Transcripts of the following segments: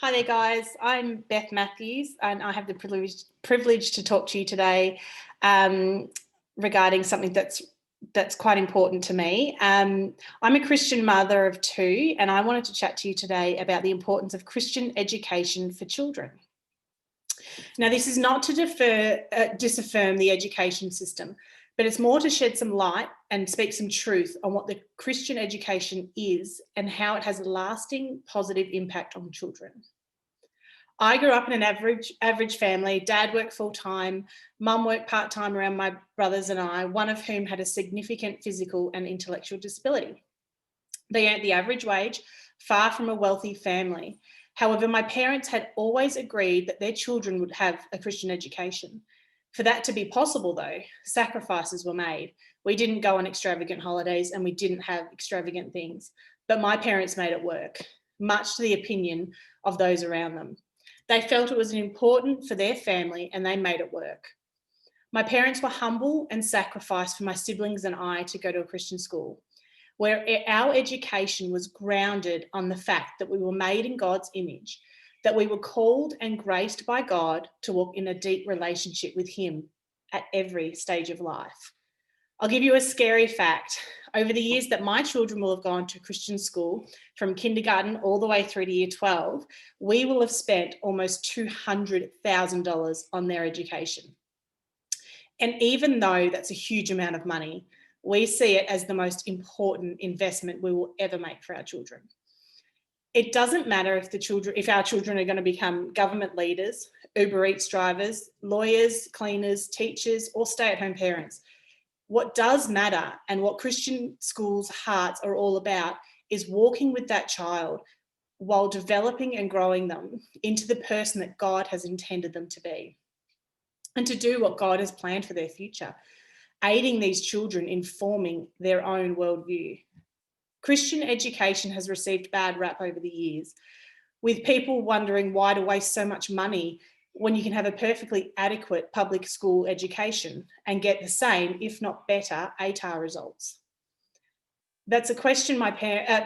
Hi there, guys. I'm Beth Matthews, and I have the privilege to talk to you today regarding something that's quite important to me. I'm a Christian mother of two, and I wanted to chat to you today about the importance of Christian education for children. Now, this is not to disaffirm the education system, but it's more to shed some light and speak some truth on what the Christian education is and how it has a lasting positive impact on children. I grew up in an average family. Dad worked full-time, mum worked part-time around my brothers and I, one of whom had a significant physical and intellectual disability. They earned the average wage, far from a wealthy family. However, my parents had always agreed that their children would have a Christian education. For that to be possible, though, sacrifices were made. We didn't go on extravagant holidays and we didn't have extravagant things, but my parents made it work, much to the opinion of those around them. They felt it was important for their family and they made it work. My parents were humble and sacrificed for my siblings and I to go to a Christian school, where our education was grounded on the fact that we were made in God's image, that we were called and graced by God to walk in a deep relationship with Him at every stage of life. I'll give you a scary fact. Over the years that my children will have gone to Christian school, from kindergarten all the way through to year 12, we will have spent almost $200,000 on their education. And even though that's a huge amount of money, we see it as the most important investment we will ever make for our children. It doesn't matter if our children are going to become government leaders, Uber Eats drivers, lawyers, cleaners, teachers, or stay-at-home parents. What does matter and what Christian schools' hearts are all about is walking with that child while developing and growing them into the person that God has intended them to be, and to do what God has planned for their future, aiding these children in forming their own worldview. Christian education has received bad rap over the years, with people wondering why to waste so much money when you can have a perfectly adequate public school education and get the same, if not better, ATAR results. That's a question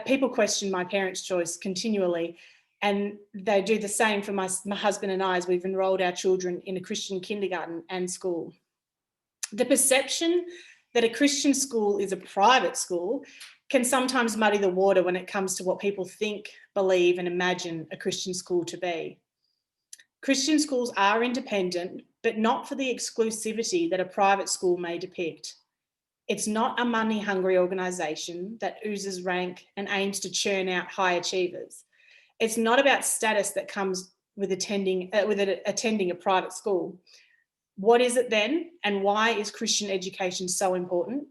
people question my parents' choice continually, and they do the same for my husband and I as we've enrolled our children in a Christian kindergarten and school. The perception that a Christian school is a private school can sometimes muddy the water when it comes to what people think, believe, and imagine a Christian school to be. Christian schools are independent, but not for the exclusivity that a private school may depict. It's not a money-hungry organisation that oozes rank and aims to churn out high achievers. It's not about status that comes with attending a private school. What is it then, and why is Christian education so important?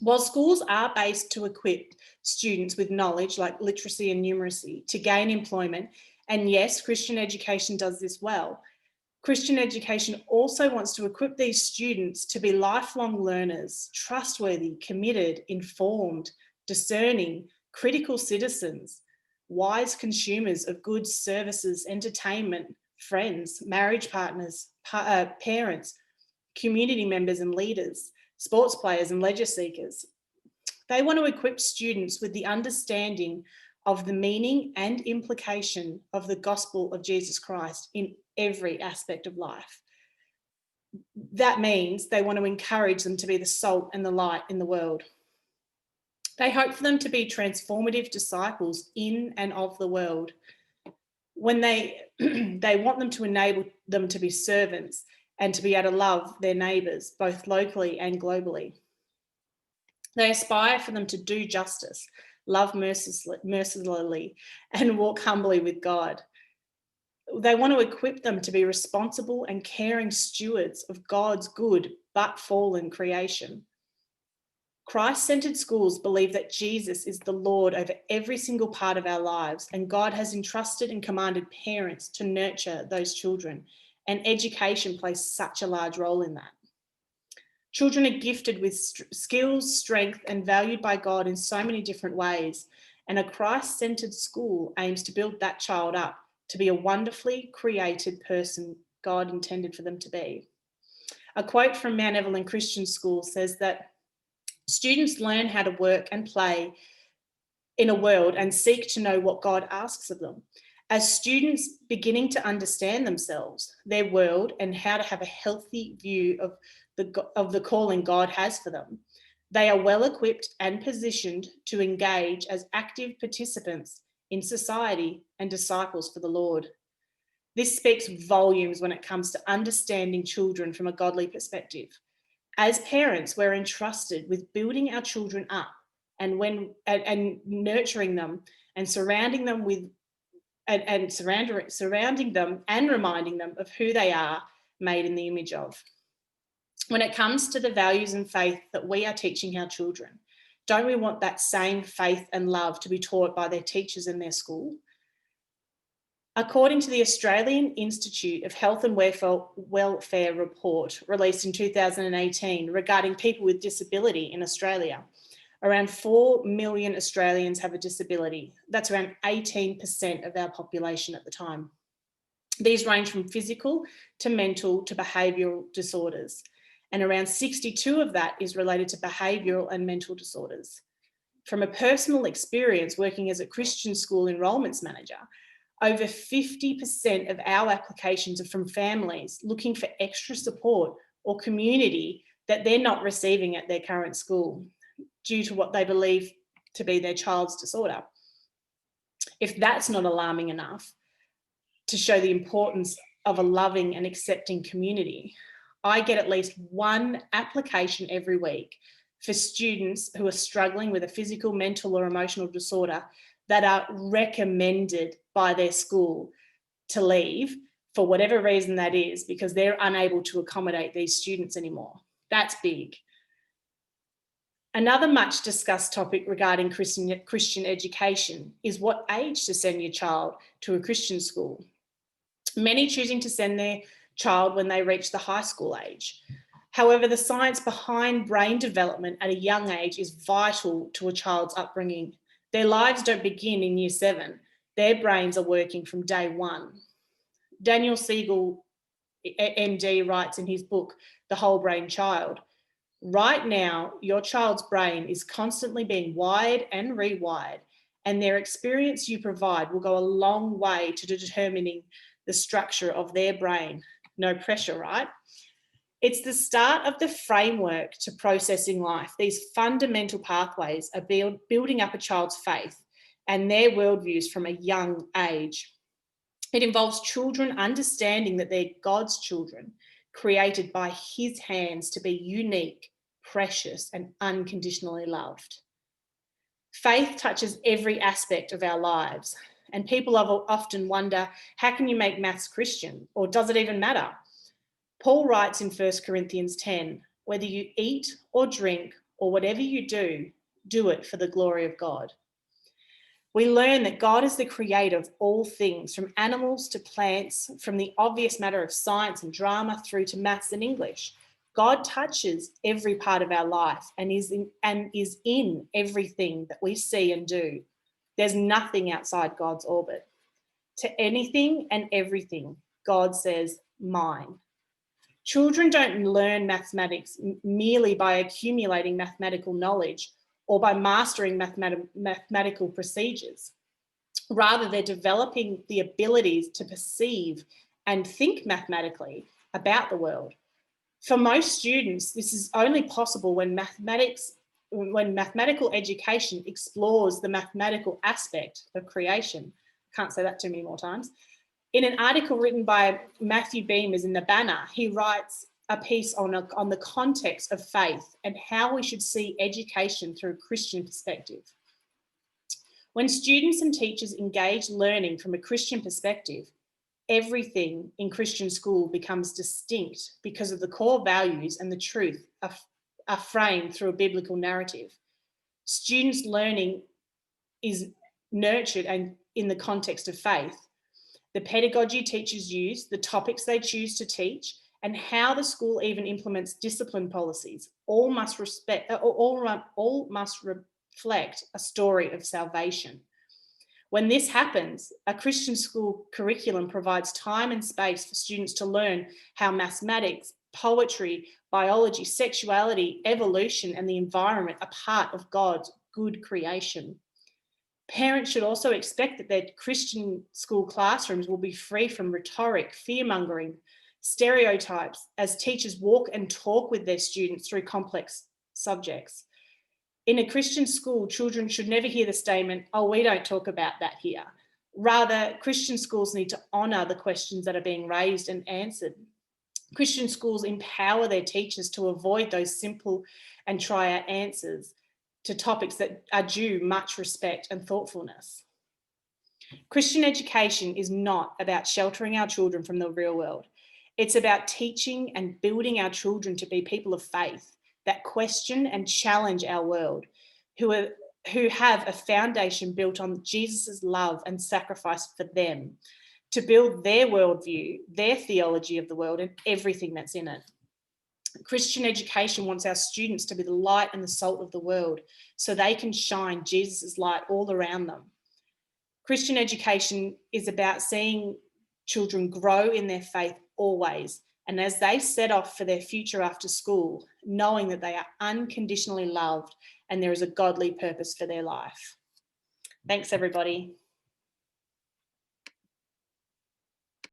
While schools are based to equip students with knowledge like literacy and numeracy to gain employment, and yes, Christian education does this well, Christian education also wants to equip these students to be lifelong learners, trustworthy, committed, informed, discerning, critical citizens, wise consumers of goods, services, entertainment, friends, marriage partners, parents, community members and leaders, sports players and leisure seekers. They want to equip students with the understanding of the meaning and implication of the gospel of Jesus Christ in every aspect of life. That means they want to encourage them to be the salt and the light in the world. They hope for them to be transformative disciples in and of the world. When they want them to enable them to be servants and to be able to love their neighbours, both locally and globally. They aspire for them to do justice, love mercilessly, and walk humbly with God. They want to equip them to be responsible and caring stewards of God's good but fallen creation. Christ-centered schools believe that Jesus is the Lord over every single part of our lives, and God has entrusted and commanded parents to nurture those children, and education plays such a large role in that. Children are gifted with skills, strength, and valued by God in so many different ways, and a Christ-centered school aims to build that child up to be a wonderfully created person God intended for them to be. A quote from Mount Evelyn Christian School says that students learn how to work and play in a world and seek to know what God asks of them. As students beginning to understand themselves, their world, and how to have a healthy view of the calling God has for them, they are well equipped and positioned to engage as active participants in society and disciples for the Lord. This speaks volumes when it comes to understanding children from a godly perspective. As parents, we're entrusted with building our children up and nurturing them and surrounding them and reminding them of who they are made in the image of. When it comes to the values and faith that we are teaching our children, don't we want that same faith and love to be taught by their teachers in their school? According to the Australian Institute of Health and Welfare report released in 2018 regarding people with disability in Australia, around 4 million Australians have a disability. That's around 18% of our population at the time. These range from physical to mental to behavioural disorders, and around 62 of that is related to behavioural and mental disorders. From a personal experience working as a Christian school enrolments manager, over 50% of our applications are from families looking for extra support or community that they're not receiving at their current school due to what they believe to be their child's disorder. If that's not alarming enough to show the importance of a loving and accepting community, I get at least one application every week for students who are struggling with a physical, mental, or emotional disorder that are recommended by their school to leave for whatever reason that is, because they're unable to accommodate these students anymore. That's big. Another much discussed topic regarding Christian education is what age to send your child to a Christian school. Many choosing to send their child when they reach the high school age. However, the science behind brain development at a young age is vital to a child's upbringing. Their lives don't begin in year 7. Their brains are working from day 1. Daniel Siegel, MD, writes in his book, The Whole Brain Child, right now, your child's brain is constantly being wired and rewired, and their experience you provide will go a long way to determining the structure of their brain. No pressure, right? It's the start of the framework to processing life. These fundamental pathways are building up a child's faith and their worldviews from a young age. It involves children understanding that they're God's children, created by his hands to be unique, precious, and unconditionally loved. Faith touches every aspect of our lives, and people often wonder, how can you make maths Christian? Or does it even matter? Paul writes in 1 Corinthians 10, whether you eat or drink or whatever you do it for the glory of God. We learn that God is the creator of all things, from animals to plants, from the obvious matter of science and drama through to maths and English. God touches every part of our life and is in everything that we see and do. There's nothing outside God's orbit. To anything and everything, God says, mine. Children don't learn mathematics merely by accumulating mathematical knowledge or by mastering mathematical procedures. Rather, they're developing the abilities to perceive and think mathematically about the world. For most students, this is only possible when mathematical education explores the mathematical aspect of creation. Can't say that too many more times. In an article written by Matthew Beamers in The Banner, he writes a piece on the context of faith and how we should see education through a Christian perspective. When students and teachers engage learning from a Christian perspective, everything in Christian school becomes distinct because of the core values and the truth are framed through a biblical narrative. Students' learning is nurtured and in the context of faith. The pedagogy teachers use, the topics they choose to teach, and how the school even implements discipline policies all must reflect a story of salvation. When this happens, a Christian school curriculum provides time and space for students to learn how mathematics, poetry, biology, sexuality, evolution, and the environment are part of God's good creation. Parents should also expect that their Christian school classrooms will be free from rhetoric, fear-mongering, stereotypes, as teachers walk and talk with their students through complex subjects. In a Christian school, children should never hear the statement, "Oh, we don't talk about that here." Rather, Christian schools need to honour the questions that are being raised and answered. Christian schools empower their teachers to avoid those simple and try out answers to topics that are due much respect and thoughtfulness. Christian education is not about sheltering our children from the real world. It's about teaching and building our children to be people of faith that question and challenge our world, who have a foundation built on Jesus' love and sacrifice for them, to build their worldview, their theology of the world, and everything that's in it. Christian education wants our students to be the light and the salt of the world so they can shine Jesus' light all around them. Christian education is about seeing children grow in their faith always, and as they set off for their future after school, knowing that they are unconditionally loved and there is a godly purpose for their life. Thanks, everybody.